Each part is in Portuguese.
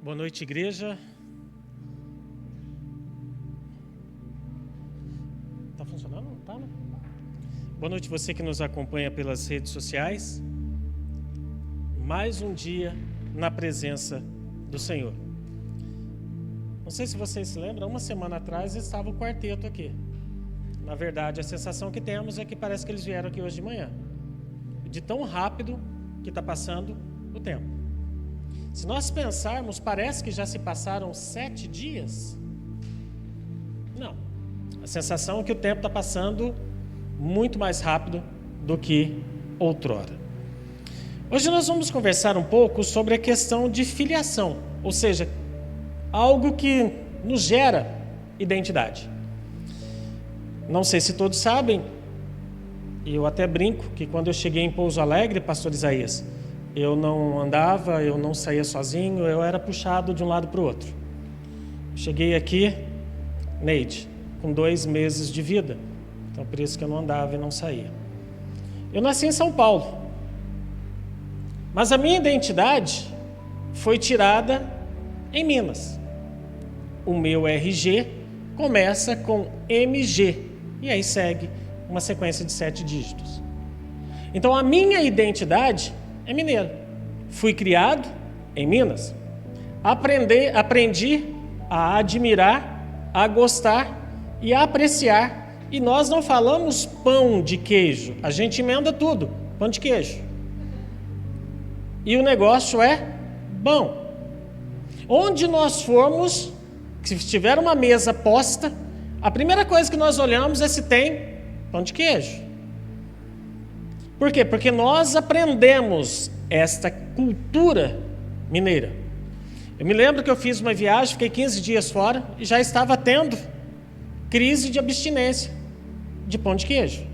Boa noite, igreja. Tá funcionando? Tá, né? Boa noite você que nos acompanha pelas redes sociais. Mais um dia na presença do Senhor. Não sei se vocês se lembram, uma semana atrás estava o quarteto aqui. Na verdade, a sensação que temos é que parece que eles vieram aqui hoje de manhã. De tão rápido que está passando o tempo. Se nós pensarmos, parece que já se passaram 7 dias. Não. A sensação é que o tempo está passando muito mais rápido do que outrora. Hoje nós vamos conversar um pouco sobre a questão de filiação, ou seja, algo que nos gera identidade. Não sei se todos sabem, e eu até brinco que quando eu cheguei em Pouso Alegre, pastor Isaías, eu não andava, eu não saía sozinho, eu era puxado de um lado para o outro. Cheguei aqui, Neide, com 2 meses de vida, então por isso que eu não andava e não saía. Eu nasci em São Paulo, mas a minha identidade foi tirada em Minas. O meu RG começa com MG, e aí segue uma sequência de 7 dígitos. Então a minha identidade é mineiro. Fui criado em Minas. Aprendi a admirar, a gostar e a apreciar. E nós não falamos pão de queijo. A gente emenda tudo. Pão de queijo. E o negócio é bom. Onde nós formos, se tiver uma mesa posta, a primeira coisa que nós olhamos é se tem pão de queijo. Por quê? Porque nós aprendemos esta cultura mineira. Eu me lembro que eu fiz uma viagem, fiquei 15 dias fora e já estava tendo crise de abstinência de pão de queijo.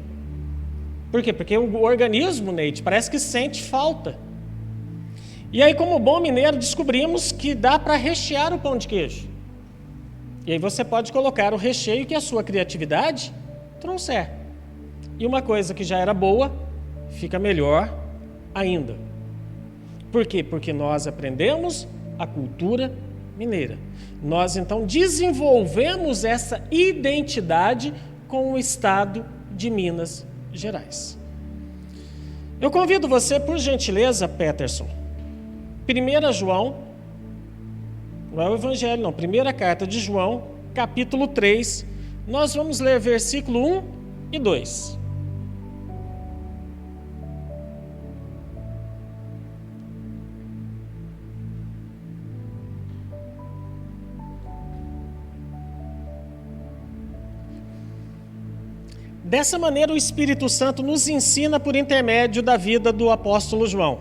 Por quê? Porque o organismo, Neide, parece que sente falta. E aí, como bom mineiro, descobrimos que dá para rechear o pão de queijo. E aí você pode colocar o recheio que a sua criatividade trouxer. E uma coisa que já era boa, fica melhor ainda. Por quê? Porque nós aprendemos a cultura mineira. Nós, então, desenvolvemos essa identidade com o estado de Minas Gerais. Eu convido você, por gentileza, Peterson, 1 João, não é o Evangelho, não, 1ª carta de João, capítulo 3, nós vamos ler versículo 1 e 2. Dessa maneira, o Espírito Santo nos ensina por intermédio da vida do apóstolo João.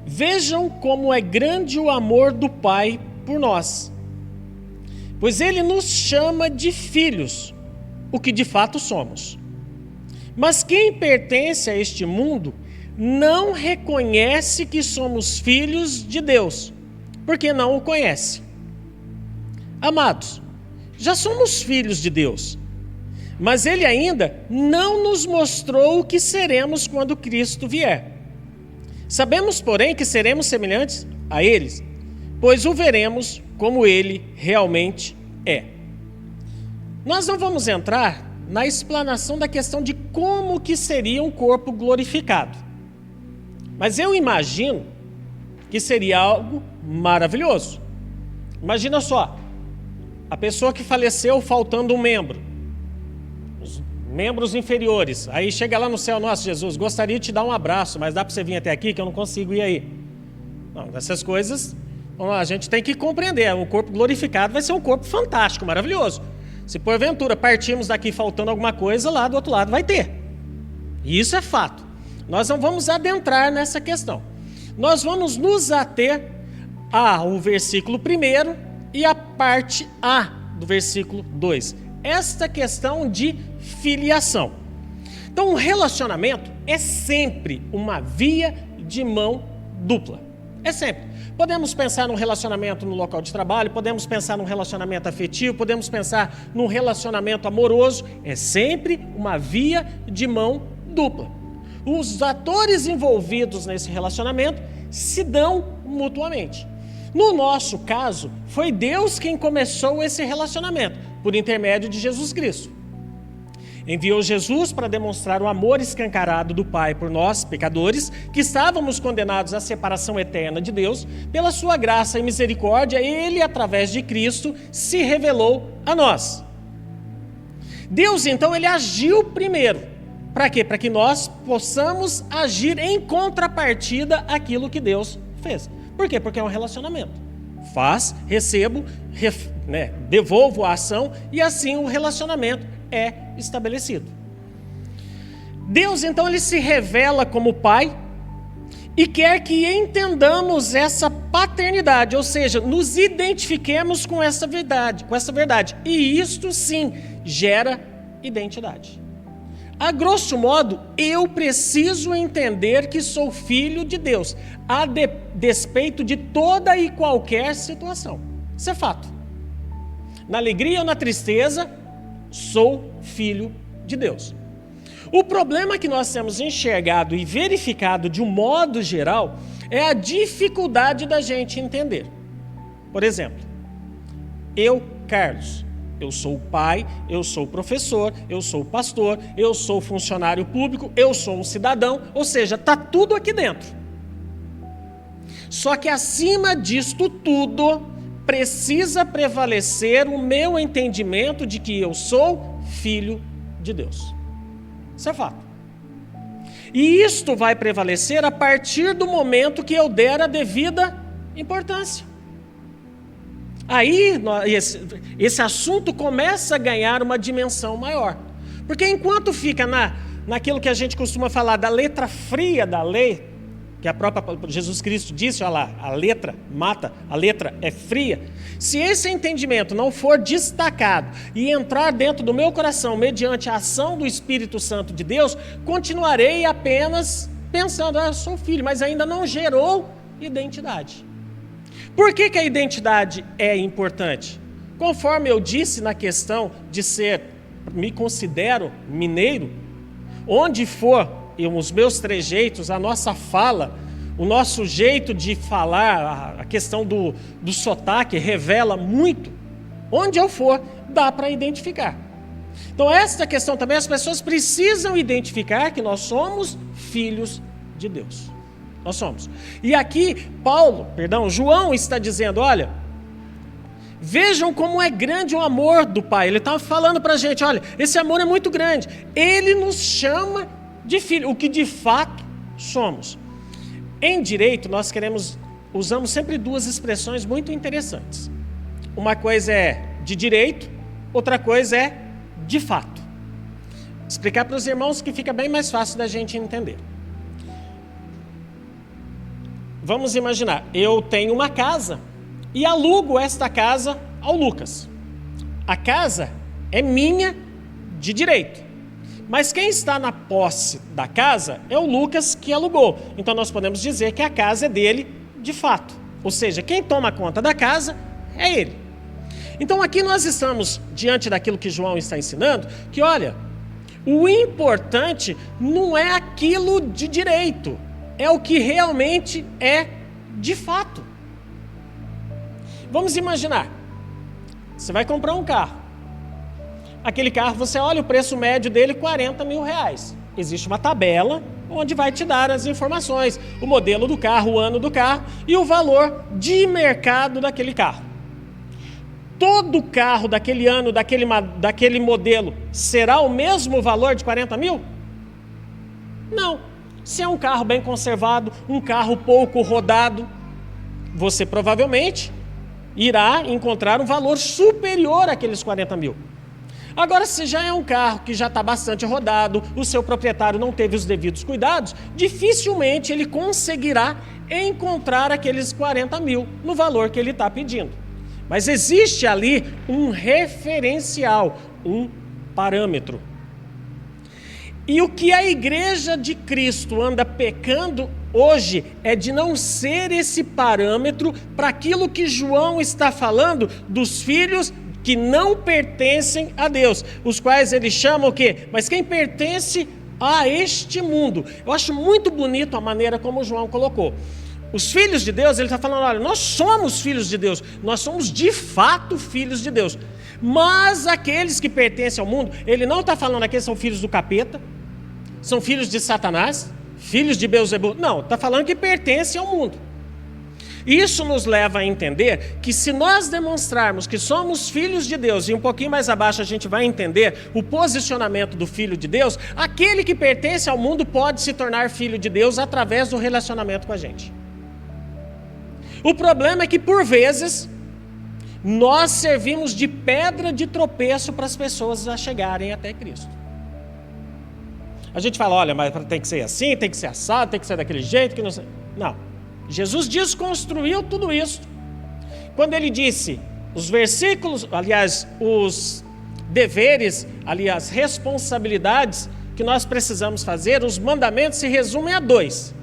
Vejam como é grande o amor do Pai por nós, pois Ele nos chama de filhos, o que de fato somos. Mas quem pertence a este mundo não reconhece que somos filhos de Deus, porque não o conhece. Amados, já somos filhos de Deus, mas Ele ainda não nos mostrou o que seremos quando Cristo vier. Sabemos, porém, que seremos semelhantes a Ele, pois o veremos como Ele realmente é. Nós não vamos entrar na explanação da questão de como que seria um corpo glorificado, mas eu imagino que seria algo maravilhoso. Imagina só, a pessoa que faleceu faltando um membro, os membros inferiores, aí chega lá no céu, nossa, Jesus, gostaria de te dar um abraço, mas dá para você vir até aqui que eu não consigo ir aí. Não, essas coisas, a gente tem que compreender, o corpo glorificado vai ser um corpo fantástico, maravilhoso. Se porventura partirmos daqui faltando alguma coisa, lá do outro lado vai ter. E isso é fato. Nós não vamos adentrar nessa questão. Nós vamos nos ater ao versículo 1 e a parte A do versículo 2. Esta questão de filiação. Então, um relacionamento é sempre uma via de mão dupla. É sempre. Podemos pensar num relacionamento no local de trabalho, podemos pensar num relacionamento afetivo, podemos pensar num relacionamento amoroso. É sempre uma via de mão dupla. Os atores envolvidos nesse relacionamento se dão mutuamente. No nosso caso, foi Deus quem começou esse relacionamento, por intermédio de Jesus Cristo. Enviou Jesus para demonstrar o amor escancarado do Pai por nós, pecadores, que estávamos condenados à separação eterna de Deus. Pela sua graça e misericórdia, Ele, através de Cristo, se revelou a nós. Deus, então, Ele agiu primeiro. Para quê? Para que nós possamos agir em contrapartida àquilo que Deus fez. Por quê? Porque é um relacionamento. Faz, recebo, devolvo a ação e assim o relacionamento é estabelecido. Deus, então, Ele se revela como Pai e quer que entendamos essa paternidade, ou seja, nos identifiquemos com essa verdade. E isto, sim, gera identidade. A grosso modo, eu preciso entender que sou filho de Deus, a despeito de toda e qualquer situação. Isso é fato. Na alegria ou na tristeza, sou filho de Deus. O problema que nós temos enxergado e verificado de um modo geral é a dificuldade da gente entender. Por exemplo, eu, Carlos, eu sou o pai, eu sou o professor, eu sou o pastor, eu sou funcionário público, eu sou um cidadão, ou seja, está tudo aqui dentro. Só que acima disto tudo, precisa prevalecer o meu entendimento de que eu sou filho de Deus. Isso é fato. E isto vai prevalecer a partir do momento que eu der a devida importância. Aí esse assunto começa a ganhar uma dimensão maior. Porque enquanto fica naquilo que a gente costuma falar da letra fria da lei, que a própria Jesus Cristo disse, olha lá, a letra mata, a letra é fria. Se esse entendimento não for destacado e entrar dentro do meu coração mediante a ação do Espírito Santo de Deus, continuarei apenas pensando, eu sou filho, mas ainda não gerou identidade. Por que a identidade é importante? Conforme eu disse na questão de me considero mineiro, onde for, os meus trejeitos, a nossa fala, o nosso jeito de falar, a questão do sotaque revela muito. Onde eu for, dá para identificar. Então esta questão também, as pessoas precisam identificar que nós somos filhos de Deus. Nós somos. E aqui João está dizendo, olha, vejam como é grande o amor do Pai. Ele está falando para a gente, olha, esse amor é muito grande. Ele nos chama de filho, o que de fato somos. Em direito, nós usamos sempre duas expressões muito interessantes. Uma coisa é de direito, outra coisa é de fato. Vou explicar para os irmãos que fica bem mais fácil da gente entender. Vamos imaginar, eu tenho uma casa e alugo esta casa ao Lucas. A casa é minha de direito. Mas quem está na posse da casa é o Lucas que alugou. Então nós podemos dizer que a casa é dele de fato. Ou seja, quem toma conta da casa é ele. Então aqui nós estamos diante daquilo que João está ensinando, que olha, o importante não é aquilo de direito, é o que realmente é de fato. Vamos imaginar, você vai comprar um carro. Aquele carro, você olha o preço médio dele, R$40 mil. Existe uma tabela onde vai te dar as informações, o modelo do carro, o ano do carro e o valor de mercado daquele carro. Todo carro daquele ano, daquele modelo, será o mesmo valor de 40 mil? Não. Se é um carro bem conservado, um carro pouco rodado, você provavelmente irá encontrar um valor superior àqueles 40 mil. Agora, se já é um carro que já está bastante rodado, o seu proprietário não teve os devidos cuidados, dificilmente ele conseguirá encontrar aqueles 40 mil no valor que ele está pedindo. Mas existe ali um referencial, um parâmetro. E o que a igreja de Cristo anda pecando hoje é de não ser esse parâmetro para aquilo que João está falando dos filhos que não pertencem a Deus, os quais ele chama o quê? Mas quem pertence a este mundo. Eu acho muito bonito a maneira como João colocou. os filhos de Deus, ele está falando, olha, nós somos filhos de Deus, nós somos de fato filhos de Deus. Mas aqueles que pertencem ao mundo, ele não está falando aqui são filhos do capeta, são filhos de Satanás, filhos de Beelzebul. Não, está falando que pertencem ao mundo. Isso nos leva a entender que se nós demonstrarmos que somos filhos de Deus, e um pouquinho mais abaixo a gente vai entender o posicionamento do filho de Deus, aquele que pertence ao mundo pode se tornar filho de Deus através do relacionamento com a gente. O problema é que, por vezes, nós servimos de pedra de tropeço para as pessoas a chegarem até Cristo. A gente fala, olha, mas tem que ser assim, tem que ser assado, tem que ser daquele jeito, que não sei. Não. Jesus desconstruiu tudo isso. Quando ele disse os versículos, aliás, os deveres, aliás, as responsabilidades que nós precisamos fazer, os mandamentos se resumem a 2.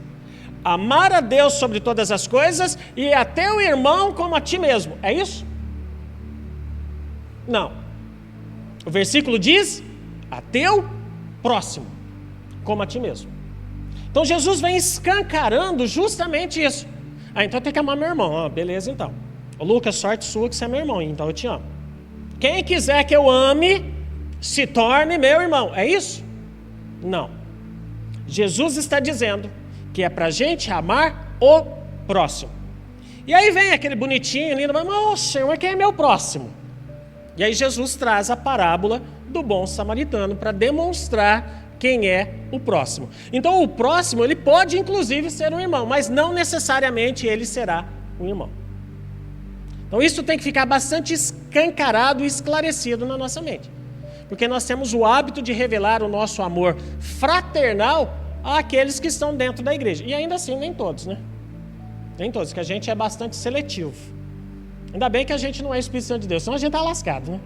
Amar a Deus sobre todas as coisas e a teu irmão como a ti mesmo. É isso? Não. O versículo diz, a teu próximo, como a ti mesmo. Então Jesus vem escancarando justamente isso. Então tem que amar meu irmão. Beleza, então. Lucas, sorte sua que você é meu irmão, então eu te amo. Quem quiser que eu ame, se torne meu irmão. É isso? Não. Jesus está dizendo que é para a gente amar o próximo. E aí vem aquele bonitinho, lindo, mas, oh, Senhor, quem é meu próximo? E aí Jesus traz a parábola do bom samaritano para demonstrar quem é o próximo. Então o próximo, ele pode inclusive ser um irmão, mas não necessariamente ele será um irmão. Então isso tem que ficar bastante escancarado e esclarecido na nossa mente. Porque nós temos o hábito de revelar o nosso amor fraternal àqueles que estão dentro da igreja. E ainda assim, nem todos, né? Nem todos, que a gente é bastante seletivo. Ainda bem que a gente não é Espírito Santo de Deus, senão a gente está lascado, né?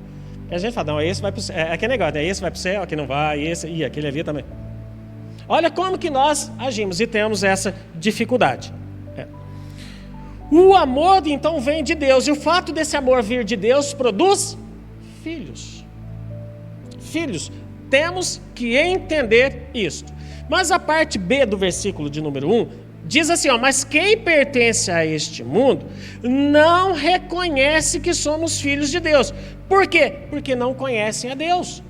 E a gente fala, não, esse vai para o céu. É aquele negócio, né? Esse vai para o céu, aqui não vai, e aquele ali também. Olha como que nós agimos e temos essa dificuldade. O amor, então, vem de Deus. E o fato desse amor vir de Deus produz filhos. Filhos. Temos que entender isto. Mas a parte B do versículo de número 1 diz assim, mas quem pertence a este mundo não reconhece que somos filhos de Deus. Por quê? Porque não conhecem a Deus.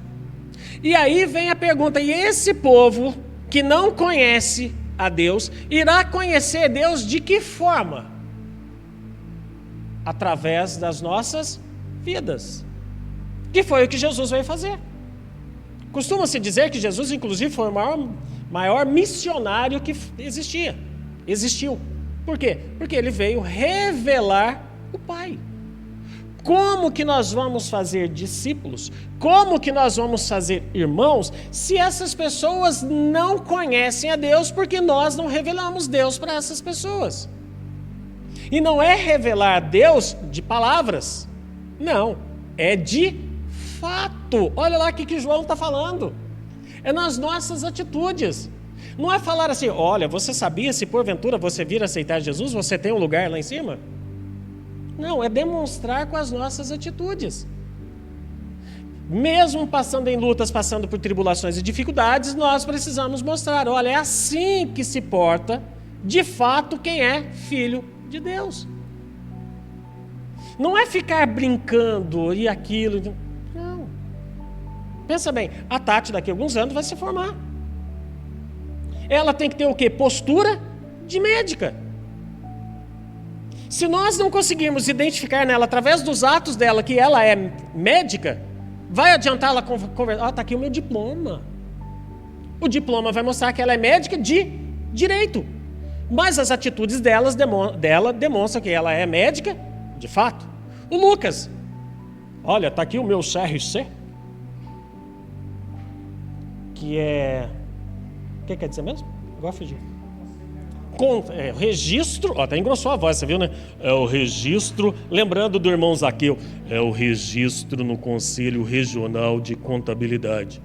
E aí vem a pergunta, e esse povo que não conhece a Deus, irá conhecer Deus de que forma? Através das nossas vidas. Que foi o que Jesus veio fazer. Costuma-se dizer que Jesus, inclusive, foi o maior missionário que existiu. Por quê? Porque ele veio revelar o Pai. Como que nós vamos fazer discípulos? Como que nós vamos fazer irmãos se essas pessoas não conhecem a Deus, porque nós não revelamos Deus para essas pessoas? E não é revelar Deus de palavras, não, é de fato. Olha lá o que João está falando. É nas nossas atitudes. Não é falar assim, olha, você sabia, se porventura você vir aceitar Jesus, você tem um lugar lá em cima? Não, é demonstrar com as nossas atitudes. Mesmo passando em lutas, passando por tribulações e dificuldades, nós precisamos mostrar, olha, é assim que se porta, de fato, quem é filho de Deus. Não é ficar brincando e aquilo. Não. Pensa bem, a Tati daqui a alguns anos vai se formar. Ela tem que ter o quê? Postura de médica. Se nós não conseguirmos identificar nela, através dos atos dela, que ela é médica, vai adiantar ela conversar? Está aqui o meu diploma. O diploma vai mostrar que ela é médica de direito. Mas as atitudes dela demonstram que ela é médica de fato. O Lucas, olha, está aqui o meu CRC, que é... O que quer dizer mesmo? Agora fugiu. Registro, até engrossou a voz, você viu, né? É o registro, lembrando do irmão Zaqueu, é o registro no Conselho Regional de Contabilidade.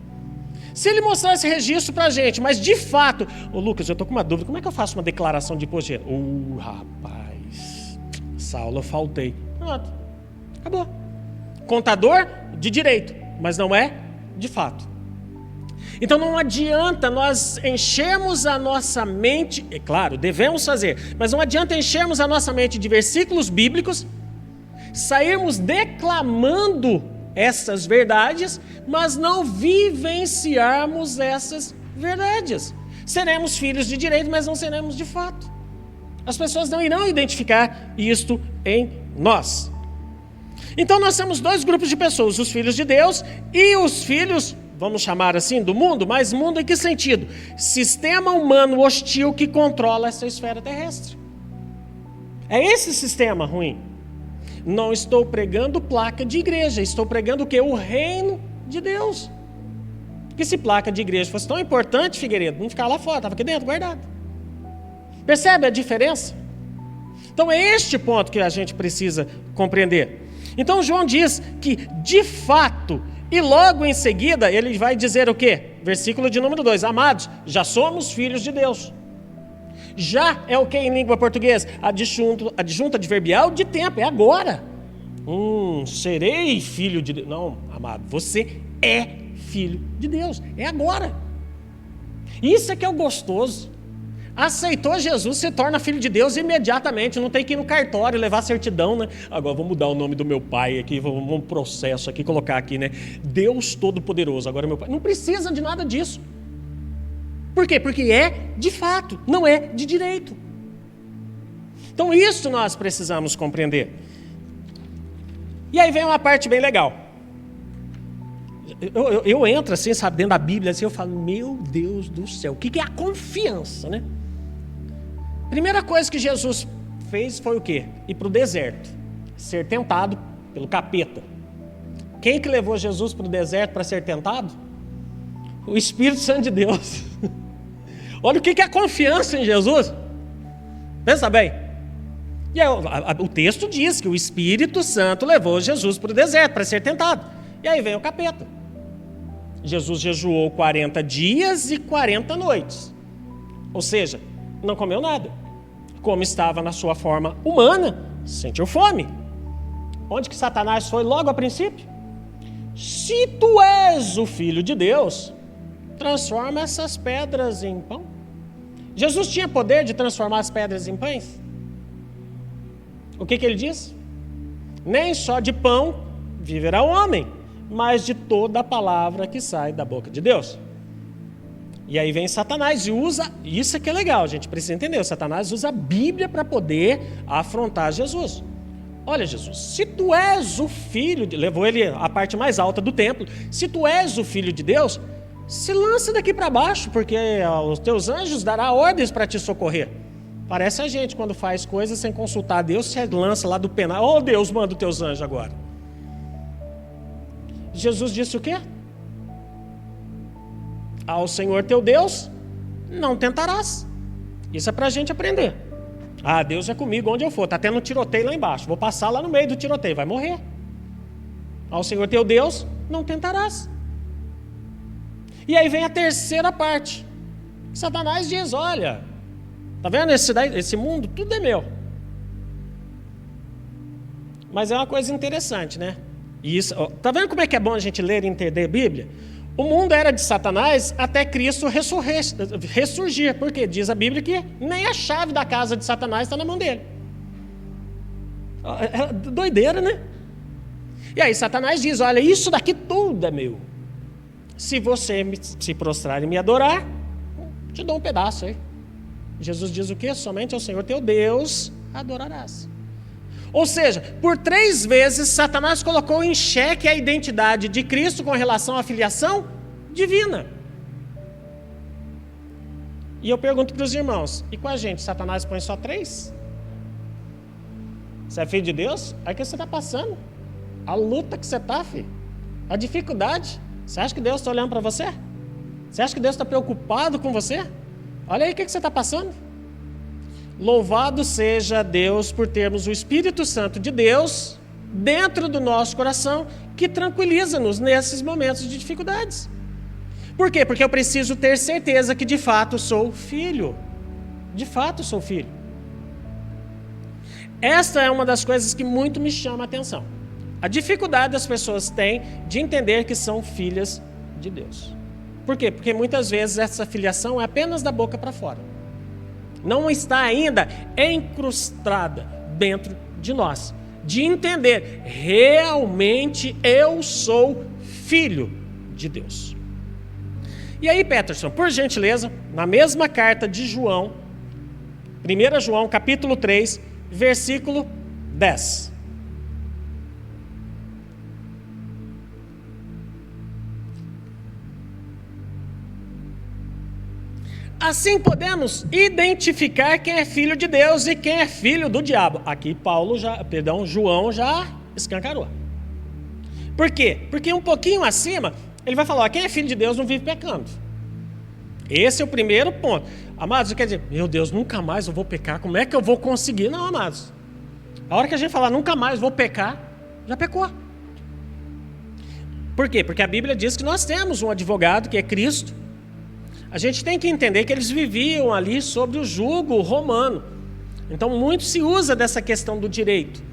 Se ele mostrar esse registro pra gente, mas de fato, Lucas, eu tô com uma dúvida, como é que eu faço uma declaração de imposto de renda? Rapaz, essa aula eu faltei. Pronto, acabou. Contador de direito, mas não é de fato. Então não adianta nós enchermos a nossa mente, é claro, devemos fazer, mas não adianta enchermos a nossa mente de versículos bíblicos, sairmos declamando essas verdades, mas não vivenciarmos essas verdades. Seremos filhos de direito, mas não seremos de fato. As pessoas não irão identificar isto em nós. Então nós temos dois grupos de pessoas, os filhos de Deus e os filhos, vamos chamar assim, do mundo, mas mundo em que sentido? Sistema humano hostil que controla essa esfera terrestre. É esse sistema ruim. Não estou pregando placa de igreja, estou pregando o quê? O reino de Deus. Porque se placa de igreja fosse tão importante, Figueiredo, não ficava lá fora, estava aqui dentro, guardado. Percebe a diferença? Então é este ponto que a gente precisa compreender. Então João diz que, de fato, e logo em seguida, ele vai dizer o quê? Versículo de número 2, amados, já somos filhos de Deus. Já é o que em língua portuguesa? Adjunta adverbial de tempo, é agora. Serei filho de Deus. Não, amado, você é filho de Deus, é agora. Isso é que é o gostoso. Aceitou Jesus, se torna filho de Deus imediatamente, não tem que ir no cartório, levar certidão, né? Agora vou mudar o nome do meu pai aqui, vamos processo aqui, colocar aqui, né? Deus Todo-Poderoso, agora meu pai. Não precisa de nada disso. Por quê? Porque é de fato, não é de direito. Então isso nós precisamos compreender. E aí vem uma parte bem legal. Eu entro assim, sabe, dentro da Bíblia, assim, eu falo, meu Deus do céu, o que é a confiança, né? Primeira coisa que Jesus fez foi o quê? Ir para o deserto, ser tentado pelo capeta. Quem que levou Jesus para o deserto para ser tentado? O Espírito Santo de Deus. Olha o que é a confiança em Jesus. Pensa bem. E aí, o texto diz que o Espírito Santo levou Jesus para o deserto para ser tentado. E aí vem o capeta. Jesus jejuou 40 dias e 40 noites. Ou seja, não comeu nada. Como estava na sua forma humana, sentiu fome. Onde que Satanás foi logo a princípio? Se tu és o Filho de Deus, transforma essas pedras em pão. Jesus tinha poder de transformar as pedras em pães? O que ele diz? Nem só de pão viverá o homem, mas de toda a palavra que sai da boca de Deus. E aí vem Satanás e usa, isso é que é legal, a gente precisa entender, Satanás usa a Bíblia para poder afrontar Jesus. Olha Jesus, se tu és o filho, levou ele à parte mais alta do templo, se tu és o filho de Deus, se lança daqui para baixo, porque os teus anjos dará ordens para te socorrer. Parece a gente quando faz coisas sem consultar a Deus, se lança lá do penal, oh Deus, manda os teus anjos agora. Jesus disse o quê? Ao Senhor teu Deus não tentarás. Isso é para a gente aprender. Ah, Deus é comigo onde eu for. Está tendo um tiroteio lá embaixo. Vou passar lá no meio do tiroteio. Vai morrer. Ao Senhor teu Deus não tentarás. E aí vem a terceira parte. Satanás diz, olha, tá vendo esse mundo? Tudo é meu. Mas é uma coisa interessante, né? Isso, tá vendo como é que é bom a gente ler e entender a Bíblia? O mundo era de Satanás até Cristo ressurgir, porque diz a Bíblia que nem a chave da casa de Satanás está na mão dele. É doideira, né? E aí Satanás diz, olha, isso daqui tudo é meu. Se você se prostrar e me adorar, te dou um pedaço aí. Jesus diz o quê? Somente ao Senhor teu Deus adorarás. Ou seja, por 3 vezes Satanás colocou em xeque a identidade de Cristo com relação à filiação divina. E eu pergunto para os irmãos, e com a gente, Satanás põe só 3? Você é filho de Deus? Aí que você está passando. A luta que você está, filho. A dificuldade. Você acha que Deus está olhando para você? Você acha que Deus está preocupado com você? Olha aí o que você está passando. Louvado seja Deus por termos o Espírito Santo de Deus dentro do nosso coração, que tranquiliza-nos nesses momentos de dificuldades. Por quê? Porque eu preciso ter certeza que de fato sou filho. De fato sou filho. Esta é uma das coisas que muito me chama a atenção. A dificuldade das pessoas têm de entender que são filhas de Deus. Por quê? Porque muitas vezes essa filiação é apenas da boca para fora. Não está ainda encrustada dentro de nós. De entender, realmente eu sou filho de Deus. E aí, Peterson, por gentileza, na mesma carta de João, 1 João, capítulo 3, versículo 10. Assim podemos identificar quem é filho de Deus e quem é filho do diabo. Aqui João já escancarou. Por quê? Porque um pouquinho acima, ele vai falar, quem é filho de Deus não vive pecando. Esse é o primeiro ponto. Amados, quer dizer, meu Deus, nunca mais eu vou pecar, como é que eu vou conseguir? Não, amados. A hora que a gente falar, nunca mais vou pecar, já pecou. Por quê? Porque a Bíblia diz que nós temos um advogado, que é Cristo. A gente tem que entender que eles viviam ali sob o jugo romano. Então, muito se usa dessa questão do direito.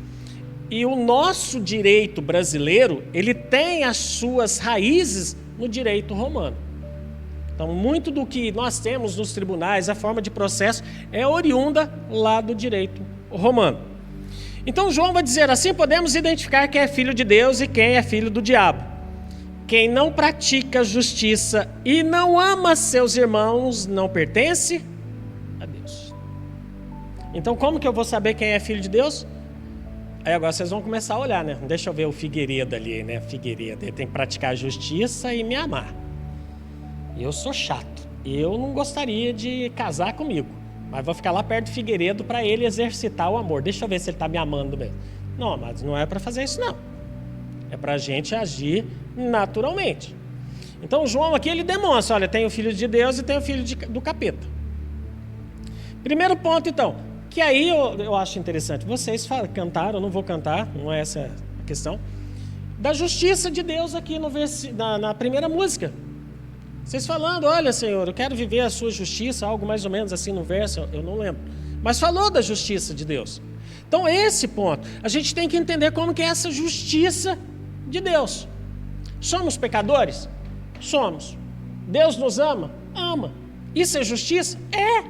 E o nosso direito brasileiro, ele tem as suas raízes no direito romano. Então, muito do que nós temos nos tribunais, a forma de processo, é oriunda lá do direito romano. Então, João vai dizer assim, podemos identificar quem é filho de Deus e quem é filho do diabo. Quem não pratica justiça e não ama seus irmãos não pertence a Deus. Então, como que eu vou saber quem é filho de Deus? Aí agora vocês vão começar a olhar, né? Deixa eu ver o Figueiredo ali, né? Figueiredo, ele tem que praticar justiça e me amar. Eu sou chato. Eu não gostaria de casar comigo, mas vou ficar lá perto do Figueiredo para ele exercitar o amor. Deixa eu ver se ele está me amando mesmo. Não, mas não é para fazer isso, não. É para a gente agir naturalmente. Então, João aqui, ele demonstra, olha, tem o filho de Deus e tem o filho do capeta. Primeiro ponto, então, que aí eu acho interessante. Vocês cantaram, eu não vou cantar, não é essa a questão. Da justiça de Deus aqui na primeira música. Vocês falando, olha, Senhor, eu quero viver a sua justiça, algo mais ou menos assim no verso, eu não lembro. Mas falou da justiça de Deus. Então, esse ponto, a gente tem que entender como que é essa justiça de Deus. Somos pecadores? Somos. Deus nos ama? Ama. Isso é justiça? É.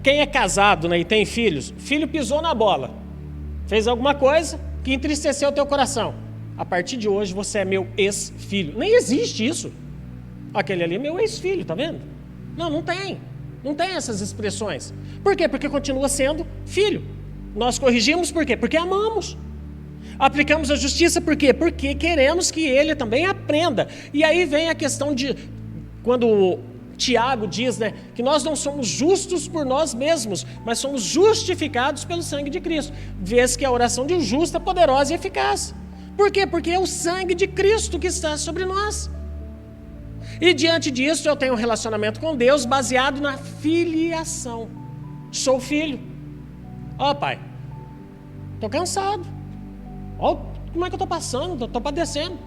Quem é casado, né, e tem filhos, filho pisou na bola, fez alguma coisa que entristeceu o teu coração. A partir de hoje você é meu ex-filho. Nem existe isso. Aquele ali é meu ex-filho, tá vendo? Não, não tem. Não tem essas expressões. Por quê? Porque continua sendo filho. Nós corrigimos por quê? Porque amamos. Aplicamos a justiça por quê? Porque queremos que ele também aprenda. E aí vem a questão de, quando Tiago diz, né, que nós não somos justos por nós mesmos, mas somos justificados pelo sangue de Cristo. Vês que a oração de um justo é poderosa e eficaz. Por quê? Porque é o sangue de Cristo que está sobre nós. E diante disso eu tenho um relacionamento com Deus baseado na filiação. Sou filho. Ó, pai, estou cansado. Ó, como é que eu estou passando? Estou padecendo.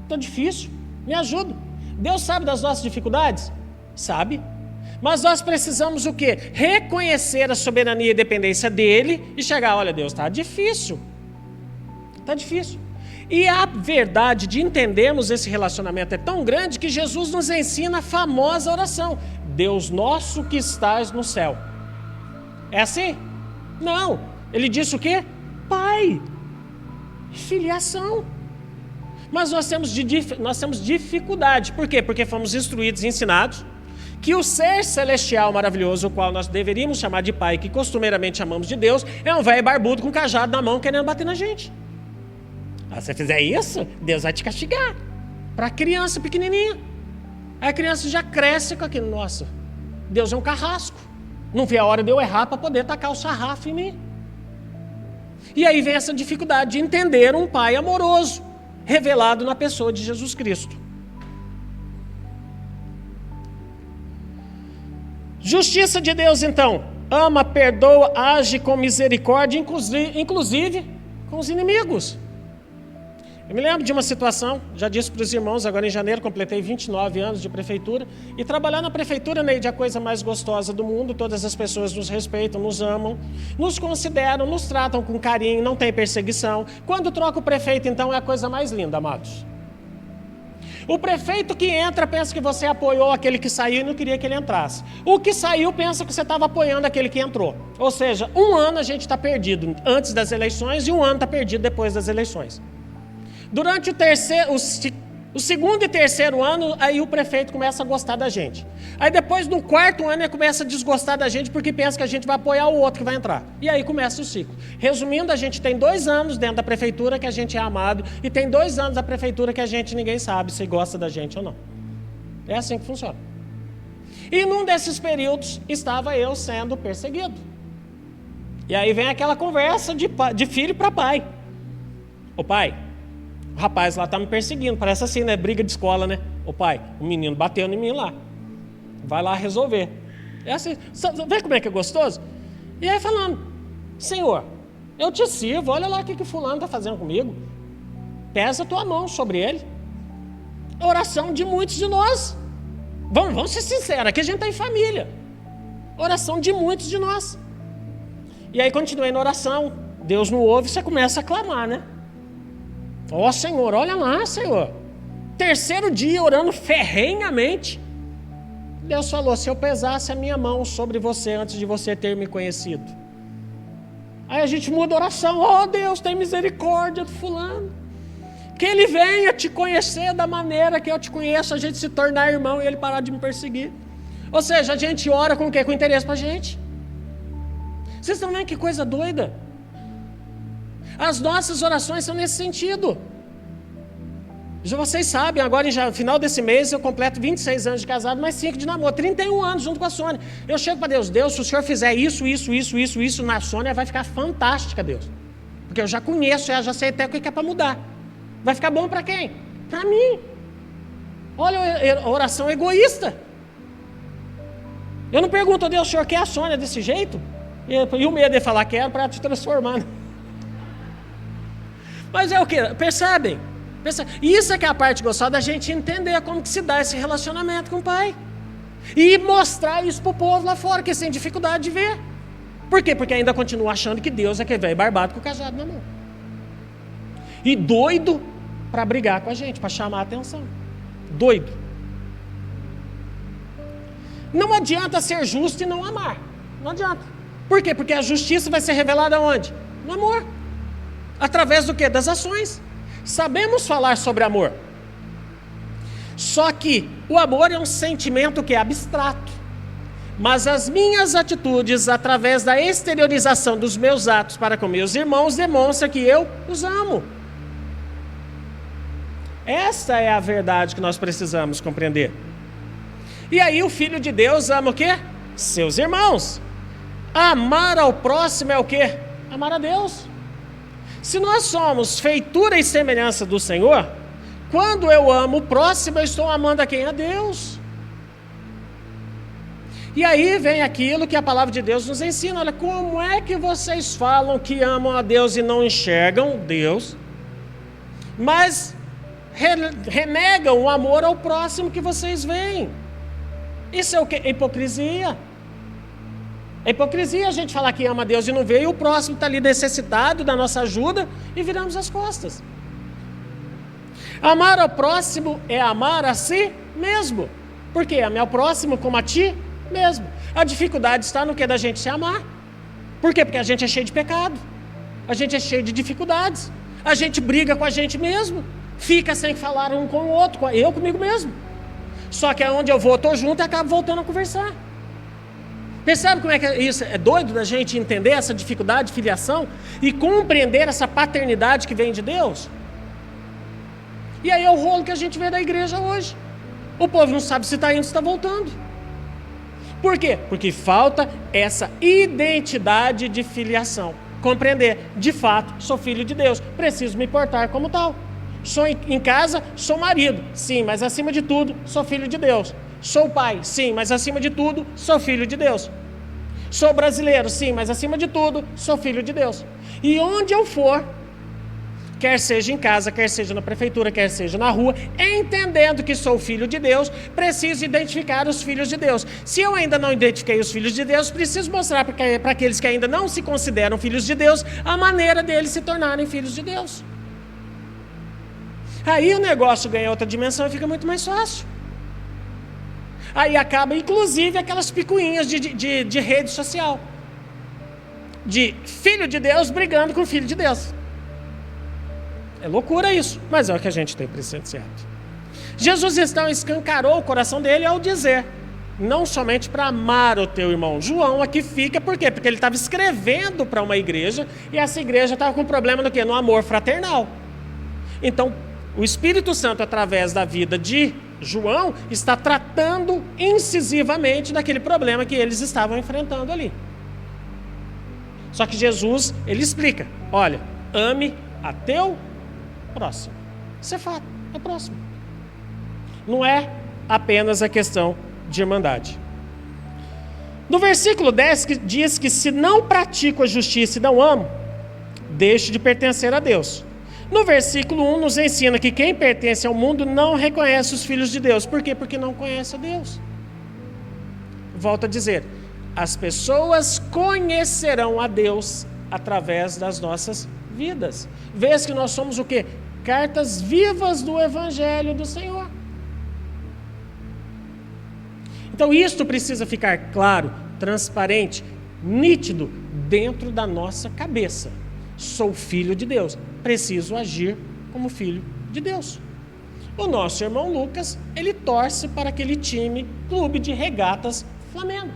Estou difícil. Me ajuda. Deus sabe das nossas dificuldades? Sabe. Mas nós precisamos o quê? Reconhecer a soberania e dependência dele e chegar, olha, Deus, está difícil. Está difícil. E a verdade de entendermos esse relacionamento é tão grande que Jesus nos ensina a famosa oração: Deus nosso que estás no céu. É assim? Não. Ele disse o quê? Pai. Filiação. Mas nós temos dificuldade. Por quê? Porque fomos instruídos e ensinados que o ser celestial maravilhoso, o qual nós deveríamos chamar de Pai, que costumeiramente chamamos de Deus, é um velho barbudo com cajado na mão querendo bater na gente. Se você fizer isso, Deus vai te castigar. Para a criança pequenininha. Aí a criança já cresce com aquilo. Nossa, Deus é um carrasco. Não vê a hora de eu errar para poder tacar o sarrafo em mim. E aí vem essa dificuldade de entender um Pai amoroso, revelado na pessoa de Jesus Cristo. Justiça de Deus, então. Ama, perdoa, age com misericórdia, inclusive com os inimigos. Eu me lembro de uma situação, já disse para os irmãos, agora em janeiro completei 29 anos de prefeitura, e trabalhar na prefeitura, Neide, é a coisa mais gostosa do mundo. Todas as pessoas nos respeitam, nos amam, nos consideram, nos tratam com carinho, não tem perseguição. Quando troca o prefeito, então, é a coisa mais linda, amados. O prefeito que entra pensa que você apoiou aquele que saiu e não queria que ele entrasse. O que saiu pensa que você estava apoiando aquele que entrou. Ou seja, um ano a gente está perdido antes das eleições e um ano está perdido depois das eleições. Durante o segundo e terceiro ano, aí o prefeito começa a gostar da gente. Aí depois, no quarto ano, ele começa a desgostar da gente porque pensa que a gente vai apoiar o outro que vai entrar. E aí começa o ciclo. Resumindo, a gente tem 2 anos dentro da prefeitura que a gente é amado e tem 2 anos da prefeitura que a gente ninguém sabe se gosta da gente ou não. É assim que funciona. E num desses períodos, estava eu sendo perseguido. E aí vem aquela conversa de filho para pai. Ô pai, o rapaz lá está me perseguindo, parece assim, né? Briga de escola, né? Ô pai, o menino bateu em mim lá. Vai lá resolver. É assim, vê como é que é gostoso? E aí falando, Senhor, eu te sirvo, olha lá o que fulano está fazendo comigo. Pesa a tua mão sobre ele. A oração de muitos de nós. Vamos ser sinceros, aqui a gente está em família. Oração de muitos de nós. E aí continuei na oração, Deus não ouve, você começa a clamar, né? Ó Senhor, olha lá, Senhor. Terceiro dia orando ferrenhamente. Deus falou, se eu pesasse a minha mão sobre você antes de você ter me conhecido. Aí a gente muda a oração. Ó Deus, tem misericórdia do fulano. Que ele venha te conhecer da maneira que eu te conheço, a gente se tornar irmão e ele parar de me perseguir. Ou seja, a gente ora com o quê? Com interesse pra gente. Vocês estão vendo que coisa doida? As nossas orações são nesse sentido. Já vocês sabem, agora no final desse mês eu completo 26 anos de casado, mais 5 de namoro, 31 anos junto com a Sônia. Eu chego para Deus, se o Senhor fizer isso na Sônia, vai ficar fantástica, Deus. Porque eu já conheço ela, já sei até o que é para mudar. Vai ficar bom para quem? Para mim. Olha a oração egoísta. Eu não pergunto a Deus, o Senhor quer a Sônia desse jeito? E o medo de falar quero para te transformar. Mas é o que? Percebem? Isso é que é a parte gostosa da gente entender como que se dá esse relacionamento com o pai. E mostrar isso para o povo lá fora, que eles têm dificuldade de ver. Por quê? Porque ainda continua achando que Deus é que é velho barbado com o cajado na mão. E doido para brigar com a gente, para chamar a atenção. Doido. Não adianta ser justo e não amar. Não adianta. Por quê? Porque a justiça vai ser revelada onde? No amor. Através do quê? Das ações. Sabemos falar sobre amor. Só que o amor é um sentimento que é abstrato. Mas as minhas atitudes, através da exteriorização dos meus atos para com meus irmãos, demonstram que eu os amo. Essa é a verdade que nós precisamos compreender. E aí o Filho de Deus ama o quê? Seus irmãos. Amar ao próximo é o quê? Amar a Deus. Se nós somos feitura e semelhança do Senhor, quando eu amo o próximo, eu estou amando a quem? A Deus. E aí vem aquilo que a palavra de Deus nos ensina. Olha, como é que vocês falam que amam a Deus e não enxergam Deus, mas renegam o amor ao próximo que vocês veem? Isso é o quê? Hipocrisia. É hipocrisia a gente falar que ama a Deus e não vê, e o próximo está ali necessitado da nossa ajuda e viramos as costas. Amar ao próximo é amar a si mesmo. Por quê? Amar ao próximo como a ti mesmo. A dificuldade está no que da gente se amar. Por quê? Porque a gente é cheio de pecado. A gente é cheio de dificuldades. A gente briga com a gente mesmo. Fica sem falar um com o outro, eu comigo mesmo. Só que aonde eu vou, eu estou junto e acabo voltando a conversar. Percebe como é que isso é doido da gente entender essa dificuldade de filiação e compreender essa paternidade que vem de Deus? E aí é o rolo que a gente vê da igreja hoje. O povo não sabe se está indo, se está voltando. Por quê? Porque falta essa identidade de filiação. Compreender, de fato, sou filho de Deus, preciso me portar como tal. Sou em casa, sou marido, sim, mas acima de tudo, sou filho de Deus. Sou pai, sim, mas acima de tudo, sou filho de Deus. Sou brasileiro, sim, mas acima de tudo, sou filho de Deus. E onde eu for, quer seja em casa, quer seja na prefeitura, quer seja na rua, entendendo que sou filho de Deus, preciso identificar os filhos de Deus. Se eu ainda não identifiquei os filhos de Deus, preciso mostrar para aqueles que ainda não se consideram filhos de Deus, a maneira deles se tornarem filhos de Deus. Aí o negócio ganha outra dimensão e fica muito mais fácil. Aí acaba, inclusive, aquelas picuinhas de rede social. De filho de Deus brigando com filho de Deus. É loucura isso, mas é o que a gente tem presente certo. Jesus então escancarou o coração dele ao dizer, não somente para amar o teu irmão. João aqui fica, por quê? Porque ele estava escrevendo para uma igreja, e essa igreja estava com um problema no quê? No amor fraternal. Então, o Espírito Santo, através da vida de João, está tratando incisivamente daquele problema que eles estavam enfrentando ali. Só que Jesus, ele explica, olha, ame a teu próximo. Isso é fato, é próximo. Não é apenas a questão de irmandade. No versículo 10 que diz que se não pratico a justiça e não amo, deixo de pertencer a Deus. No versículo 1 nos ensina que quem pertence ao mundo não reconhece os filhos de Deus. Por quê? Porque não conhece a Deus. Volto a dizer, as pessoas conhecerão a Deus através das nossas vidas. Vês que nós somos o quê? Cartas vivas do Evangelho do Senhor. Então isto precisa ficar claro, transparente, nítido dentro da nossa cabeça. Sou filho de Deus, preciso agir como filho de Deus. O nosso irmão Lucas, ele torce para aquele time, Clube de Regatas Flamengo.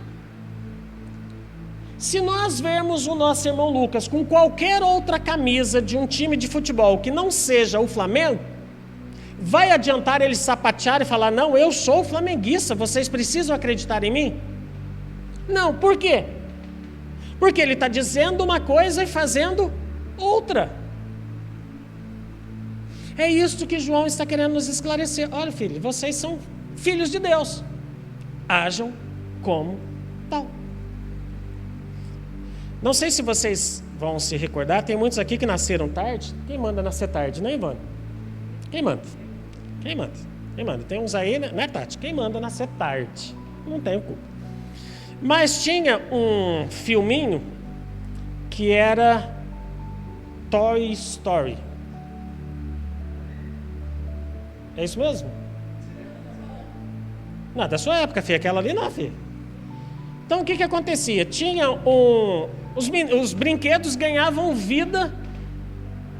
Se nós vermos o nosso irmão Lucas com qualquer outra camisa de um time de futebol que não seja o Flamengo, vai adiantar ele sapatear e falar, não, eu sou flamenguista, vocês precisam acreditar em mim? Não, por quê? Porque ele está dizendo uma coisa e fazendo outra. É isso que João está querendo nos esclarecer. Olha, filho, vocês são filhos de Deus. Ajam como tal. Não sei se vocês vão se recordar, tem muitos aqui que nasceram tarde. Quem manda nascer tarde, né, Ivone? Quem manda? Quem manda? Quem manda? Tem uns aí, né, Tati? Quem manda nascer tarde? Não tenho culpa. Mas tinha um filminho que era Toy Story. É isso mesmo? Não, da sua época, filha. Aquela ali não, filha. Então, o que acontecia? Tinha os brinquedos ganhavam vida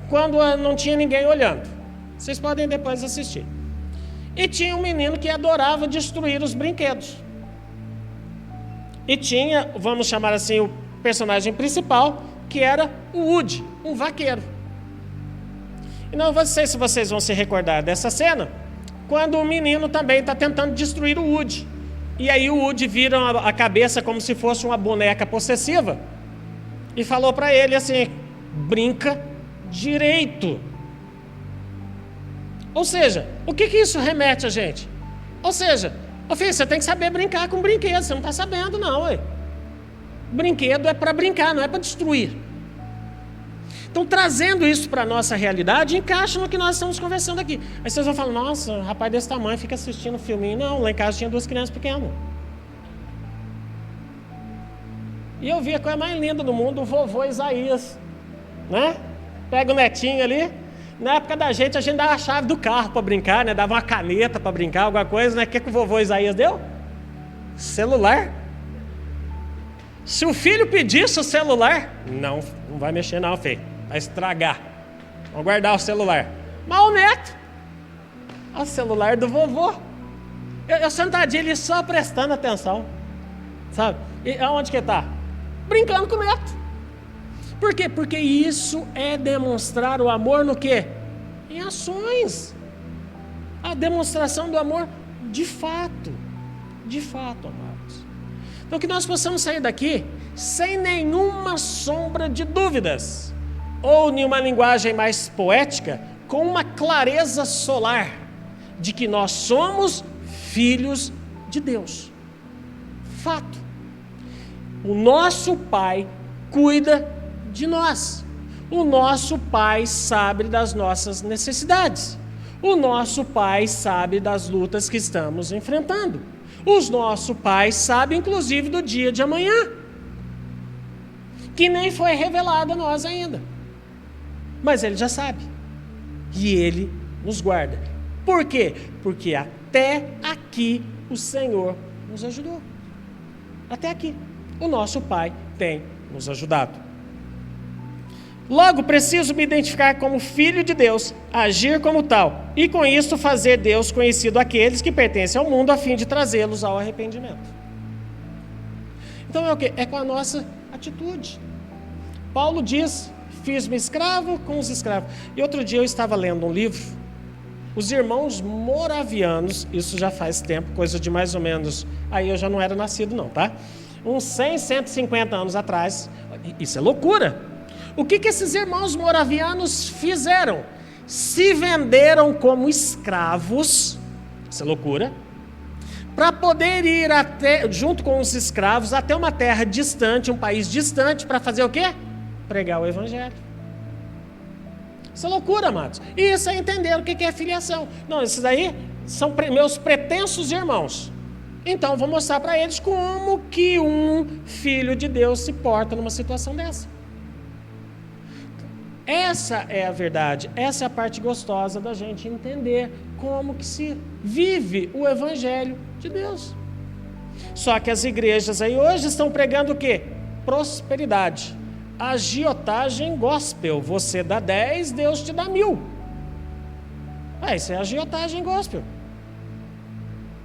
quando não tinha ninguém olhando. Vocês podem depois assistir. E tinha um menino que adorava destruir os brinquedos. E tinha, vamos chamar assim, o personagem principal, que era o Woody, um vaqueiro. E não sei se vocês vão se recordar dessa cena, quando o menino também está tentando destruir o Woody. E aí o Woody vira a cabeça como se fosse uma boneca possessiva e falou para ele assim, brinca direito. Ou seja, o que isso remete a gente? Ou seja, filho, você tem que saber brincar com brinquedo, você não está sabendo não, ué. Brinquedo é para brincar, não é para destruir. Então, trazendo isso para a nossa realidade, encaixa no que nós estamos conversando aqui. Aí vocês vão falar, nossa, um rapaz desse tamanho fica assistindo filminho. Não, lá em casa tinha 2 crianças pequenas. E eu vi a coisa mais linda do mundo, o vovô Isaías, né? Pega o netinho ali. Na época da gente, a gente dava a chave do carro para brincar, né? Dava uma caneta para brincar, alguma coisa, né? O que o vovô Isaías deu? Celular. Se o filho pedisse o celular, não vai mexer não, filho. Vai estragar. Vamos guardar o celular. Mas o neto, o celular do vovô. Eu sentadinho ali só prestando atenção. Sabe? E aonde que está? Brincando com o neto. Por quê? Porque isso é demonstrar o amor no quê? Em ações. A demonstração do amor de fato. De fato, amados. Então que nós possamos sair daqui sem nenhuma sombra de dúvidas. Ou em uma linguagem mais poética, com uma clareza solar de que nós somos filhos de Deus. Fato. O nosso Pai cuida de nós. O nosso Pai sabe das nossas necessidades. O nosso Pai sabe das lutas que estamos enfrentando. Os nossos pais sabem, inclusive, do dia de amanhã, que nem foi revelado a nós ainda. Mas Ele já sabe. E Ele nos guarda. Por quê? Porque até aqui o Senhor nos ajudou. Até aqui. O nosso Pai tem nos ajudado. Logo, preciso me identificar como filho de Deus, agir como tal, e com isso fazer Deus conhecido àqueles que pertencem ao mundo, a fim de trazê-los ao arrependimento. Então é o quê? É com a nossa atitude. Paulo diz, fiz-me escravo com os escravos. E outro dia eu estava lendo um livro, os irmãos moravianos, isso já faz tempo, coisa de mais ou menos, aí eu já não era nascido não, tá? Uns 100, 150 anos atrás, isso é loucura. O que esses irmãos moravianos fizeram? Se venderam como escravos, isso é loucura, para poder ir até, junto com os escravos, até uma terra distante, um país distante, para fazer o quê? Pregar o evangelho. Isso é loucura, amados. E isso é entender o que é filiação. Não, esses aí são meus pretensos irmãos. Então, vou mostrar para eles como que um filho de Deus se porta numa situação dessa. Essa é a verdade, essa é a parte gostosa da gente entender como que se vive o Evangelho de Deus. Só que as igrejas aí hoje estão pregando o quê? Prosperidade. Agiotagem gospel. Você dá 10, Deus te dá 1.000. Isso é agiotagem gospel.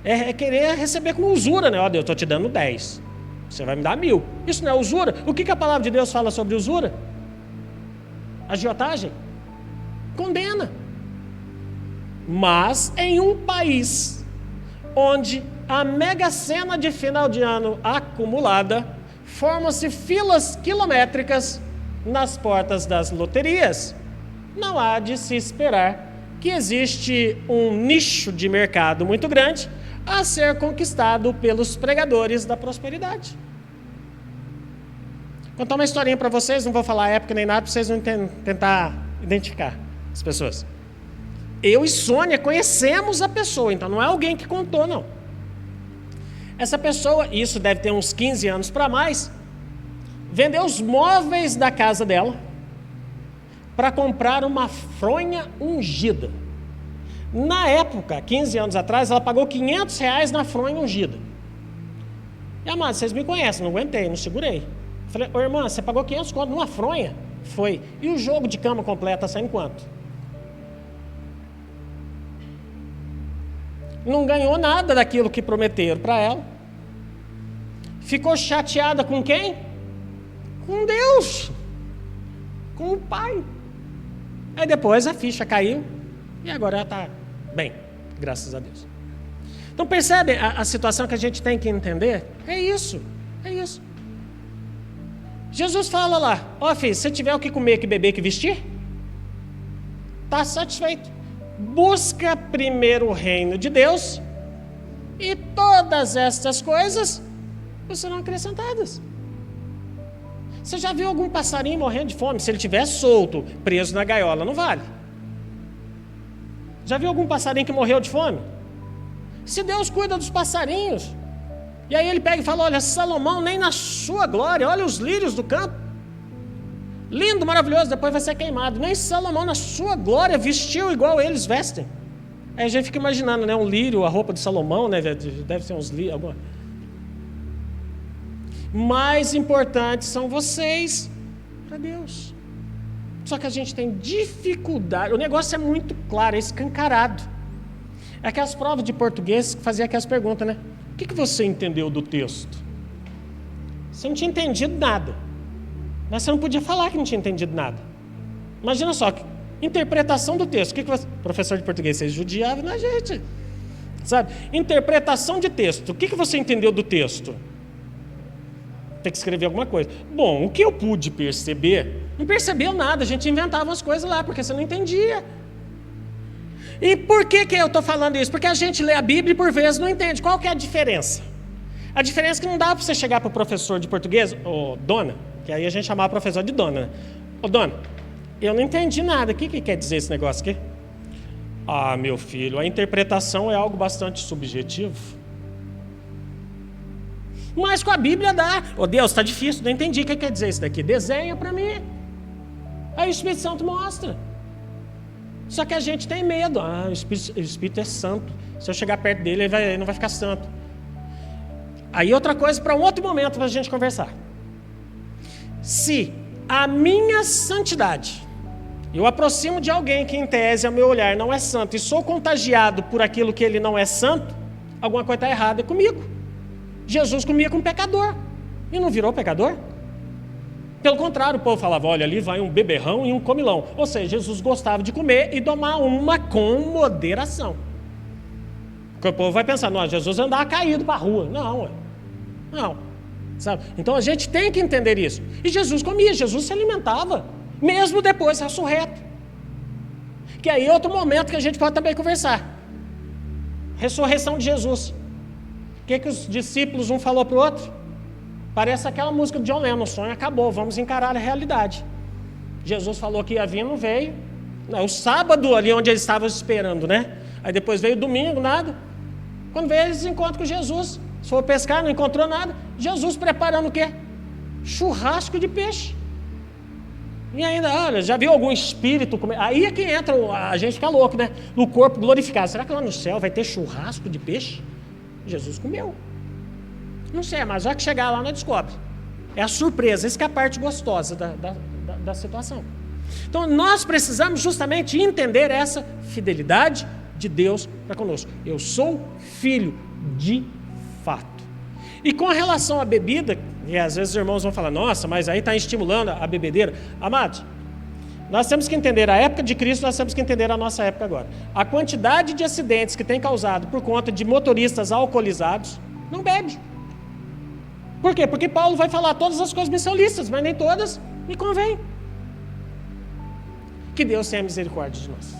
É querer receber com usura, né? Ó, Deus, eu estou te dando 10. Você vai me dar 1.000. Isso não é usura? O que a palavra de Deus fala sobre usura? Agiotagem? Condena. Mas em um país onde a mega sena de final de ano acumulada, formam-se filas quilométricas nas portas das loterias, não há de se esperar que existe um nicho de mercado muito grande a ser conquistado pelos pregadores da prosperidade. Vou contar uma historinha para vocês, não vou falar época nem nada, para vocês não tentar identificar as pessoas. Eu e Sônia conhecemos a pessoa, então não é alguém que contou, não. Essa pessoa, isso deve ter uns 15 anos para mais, vendeu os móveis da casa dela para comprar uma fronha ungida. Na época, 15 anos atrás, ela pagou R$500 na fronha ungida. E, amado, vocês me conhecem, não aguentei, não segurei. Falei, ô irmã, você pagou 500 conto numa fronha? Foi. E o jogo de cama completo está em quanto? Não ganhou nada daquilo que prometeram para ela. Ficou chateada com quem? Com Deus. Com o Pai. Aí depois a ficha caiu e agora ela está bem, graças a Deus. Então percebe a situação que a gente tem que entender? É isso, é isso. Jesus fala lá, filho, se tiver o que comer, que beber, que vestir, está satisfeito. Busca primeiro o reino de Deus e todas estas coisas serão acrescentadas. Você já viu algum passarinho morrendo de fome? Se ele estiver solto, preso na gaiola, não vale. Já viu algum passarinho que morreu de fome? Se Deus cuida dos passarinhos, e aí ele pega e fala, olha, Salomão nem na sua glória, olha os lírios do campo, lindo, maravilhoso, depois vai ser queimado. Nem Salomão na sua glória vestiu igual eles vestem. Aí a gente fica imaginando, né, um lírio, a roupa de Salomão, né, deve ser uns lírios, alguma. Mais importantes são vocês para Deus. Só que a gente tem dificuldade, o negócio é muito claro, é escancarado. É aquelas provas de português que fazia aquelas perguntas, né? O que você entendeu do texto? Você não tinha entendido nada. Mas você não podia falar que não tinha entendido nada. Imagina só, interpretação do texto. O que você... Professor de português, você judiava na gente. Sabe? Interpretação de texto. O que você entendeu do texto? Tem que escrever alguma coisa. Bom, o que eu pude perceber, não percebeu nada, a gente inventava umas coisas lá, porque você não entendia. E por que eu estou falando isso? Porque a gente lê a Bíblia e por vezes não entende. Qual que é a diferença? A diferença é que não dá para você chegar para o professor de português, ô dona, que aí a gente chamava o professor de dona, né? Ô dona, eu não entendi nada, o que quer dizer esse negócio aqui? Ah, meu filho, a interpretação é algo bastante subjetivo. Mas com a Bíblia dá. Ô Deus, está difícil, não entendi o que quer dizer isso daqui. Desenha para mim. Aí o Espírito Santo mostra. Só que a gente tem medo. O Espírito é santo. Se eu chegar perto dele, ele não vai ficar santo. Aí outra coisa para um outro momento para a gente conversar. Se a minha santidade, eu aproximo de alguém que em tese, ao meu olhar, não é santo, e sou contagiado por aquilo que ele não é santo, alguma coisa está errada comigo. Jesus comia com pecador e não virou pecador? Pelo contrário, o povo falava, olha, ali vai um beberrão e um comilão. Ou seja, Jesus gostava de comer e tomar uma com moderação. Porque o povo vai pensar, não, Jesus andava caído para a rua. Não, sabe? Então a gente tem que entender isso. E Jesus comia, Jesus se alimentava, mesmo depois ressurreto. Que aí é outro momento que a gente pode também conversar. Ressurreição de Jesus. O que os discípulos um falou para o outro? Parece aquela música do John Lennon, o sonho acabou, vamos encarar a realidade. Jesus falou que ia vir, não veio. O sábado ali onde eles estavam esperando, né? Aí depois veio o domingo, nada. Quando veio eles encontram com Jesus. Se for pescar, não encontrou nada. Jesus preparando o quê? Churrasco de peixe. E ainda, olha, já viu algum espírito comer? Aí é que entra, a gente fica louco, né? No corpo glorificado. Será que lá no céu vai ter churrasco de peixe? Jesus comeu. Não sei, mas já que chegar lá, nós descobre. É a surpresa, isso que é a parte gostosa da situação. Então, nós precisamos justamente entender essa fidelidade de Deus para conosco. Eu sou filho de fato. E com relação à bebida, e às vezes os irmãos vão falar, nossa, mas aí está estimulando a bebedeira. Amados, nós temos que entender a época de Cristo, nós temos que entender a nossa época agora. A quantidade de acidentes que tem causado por conta de motoristas alcoolizados, não bebe. Por quê? Porque Paulo vai falar, todas as coisas me são lícitas, mas nem todas me convêm. Que Deus tenha misericórdia de nós.